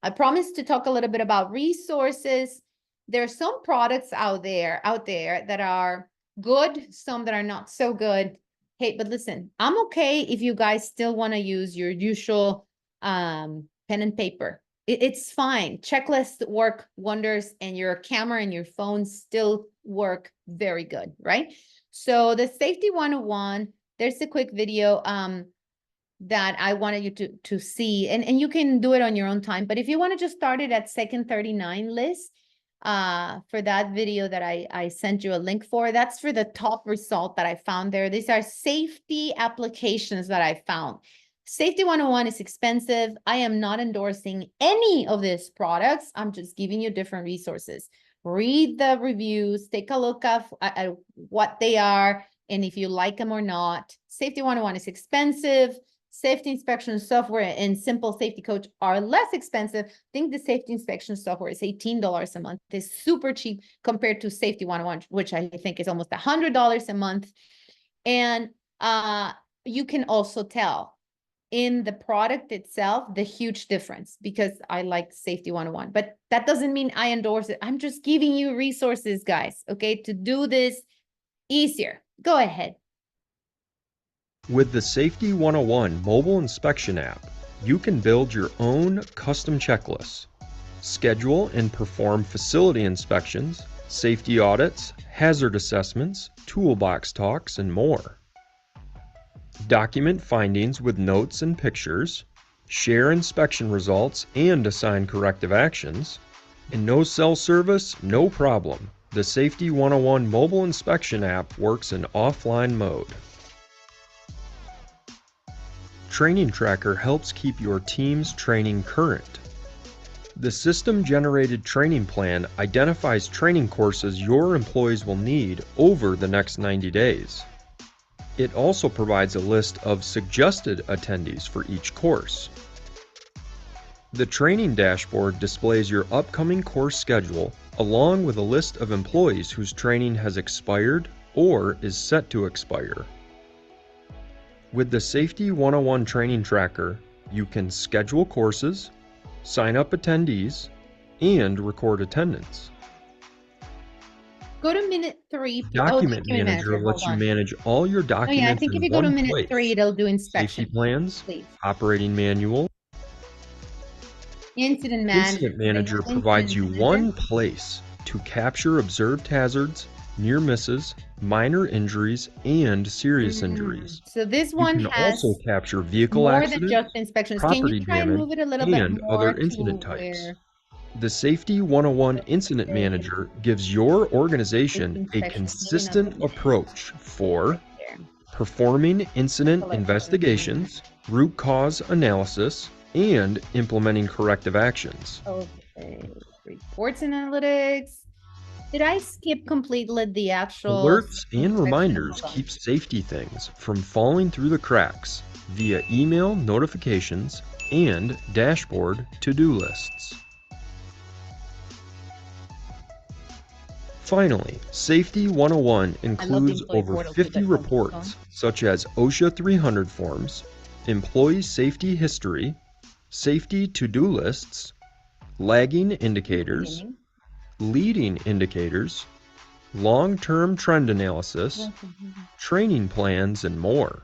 I promised to talk a little bit about resources. There are some products out there that are good, some that are not so good. Hey, but listen, I'm okay if you guys still want to use your usual pen and paper. It's fine. Checklists work wonders, and your camera and your phone still work very good, right? So the Safety 101, there's a quick video. that I wanted you to see, and you can do it on your own time, but if you want to just start it at second 39 list, for that video that I sent you a link for, that's for the top result that I found there. These are safety applications that I found. Safety 101 is expensive. I am not endorsing any of these products. I'm just giving you different resources. Read the reviews, take a look at what they are, and if you like them or not. Safety 101 is expensive. Safety inspection software and Simple Safety Coach are less expensive. I think the safety inspection software is $18 a month. It's super cheap compared to Safety 101, which I think is almost $100 a month. And you can also tell in the product itself the huge difference, because I like Safety 101, but that doesn't mean I endorse it. I'm just giving you resources, guys, okay, to do this easier. Go ahead. With the Safety 101 mobile inspection app, you can build your own custom checklists, schedule and perform facility inspections, safety audits, hazard assessments, toolbox talks, and more. Document findings with notes and pictures, share inspection results and assign corrective actions, and no cell service, no problem. The Safety 101 mobile inspection app works in offline mode. Training Tracker helps keep your team's training current. The system-generated training plan identifies training courses your employees will need over the next 90 days. It also provides a list of suggested attendees for each course. The training dashboard displays your upcoming course schedule along with a list of employees whose training has expired or is set to expire. With the Safety 101 Training Tracker, you can schedule courses, sign up attendees, and record attendance. Go to minute 3. Document Manager lets you manage all your documents I think if you in go to one minute place. 3, it'll do inspection. Safety plans, Please. operating manual. Incident Manager. Incident Manager provides you one place to capture observed hazards, near misses, minor injuries, and serious injuries. So this You one can has also capture vehicle more than accidents, just inspections. Can property you try and damage, move it a little bit and more other incident to types. where The Safety 101 Incident Manager gives your organization a consistent approach for performing incident investigations, root cause analysis, and implementing corrective actions. Okay, reports and analytics. Did I skip completely the actual Alerts and inspection? reminders keep safety things from falling through the cracks via email notifications and dashboard to-do lists. Finally, Safety 101 includes over 50 reports such as OSHA 300 forms, employee safety history, safety to-do lists, lagging indicators, leading indicators, long-term trend analysis, training plans, and more.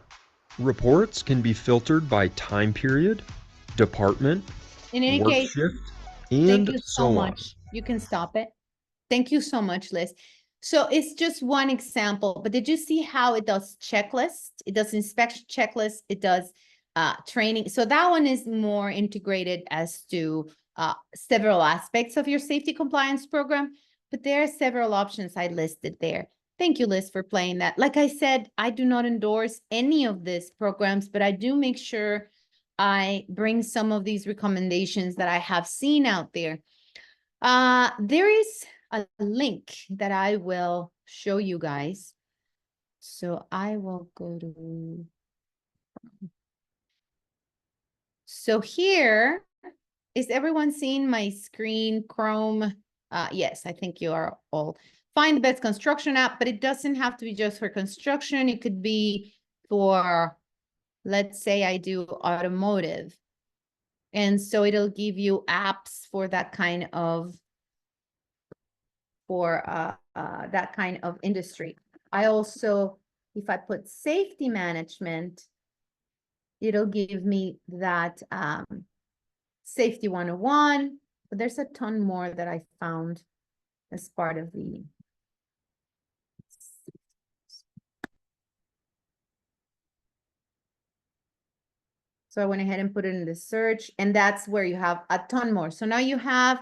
Reports can be filtered by time period, department, work shift, and so on. You can stop it. Thank you so much, Liz. So it's just one example, but did you see how it does checklists? It does inspection checklists. It does training. So that one is more integrated as to several aspects of your safety compliance program, but there are several options I listed there. Thank you, Liz, for playing that. Like I said, I do not endorse any of these programs, but I do make sure I bring some of these recommendations that I have seen out there. There is a link that I will show you guys. So I will go to, so here, is everyone seeing my screen, Chrome? Yes, I think you are all. Find the best construction app, but it doesn't have to be just for construction. It could be for, let's say I do automotive. And so it'll give you apps for that kind of that kind of industry. I also, if I put safety management, it'll give me that Safety 101, but there's a ton more that I found as part of the So I went ahead and put it in the search, and that's where you have a ton more. So now you have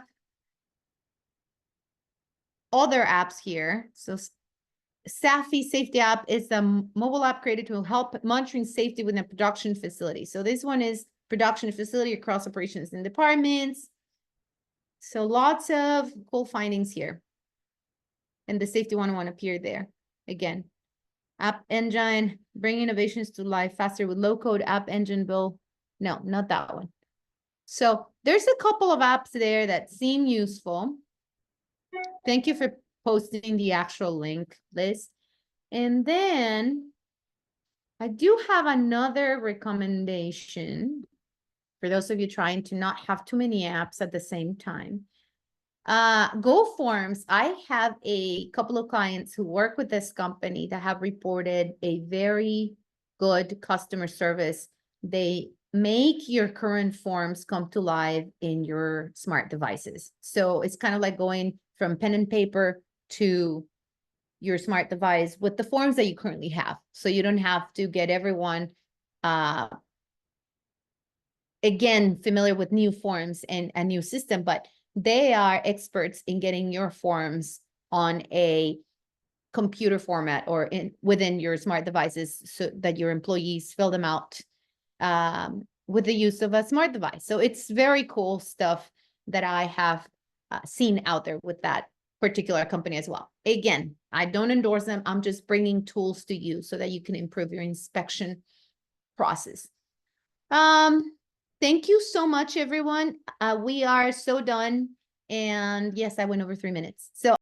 other apps here. So Safi Safety app is a mobile app created to help monitoring safety within a production facility. So this one is production facility across operations and departments. So lots of cool findings here. And the safety 101 appeared there again. App engine, bring innovations to life faster with low-code app engine build. No, not that one. So there's a couple of apps there that seem useful. Thank you for posting the actual link list. And then I do have another recommendation for those of you trying to not have too many apps at the same time. Go Forms. I have a couple of clients who work with this company that have reported a very good customer service. They make your current forms come to life in your smart devices. So it's kind of like going from pen and paper to your smart device with the forms that you currently have. So you don't have to get everyone, again, familiar with new forms and a new system, but they are experts in getting your forms on a computer format or within your smart devices so that your employees fill them out with the use of a smart device. So it's very cool stuff that I have seen out there with that particular company as well. Again, I don't endorse them. I'm just bringing tools to you so that you can improve your inspection process. Thank you so much, everyone. We are so done. And yes, I went over 3 minutes. So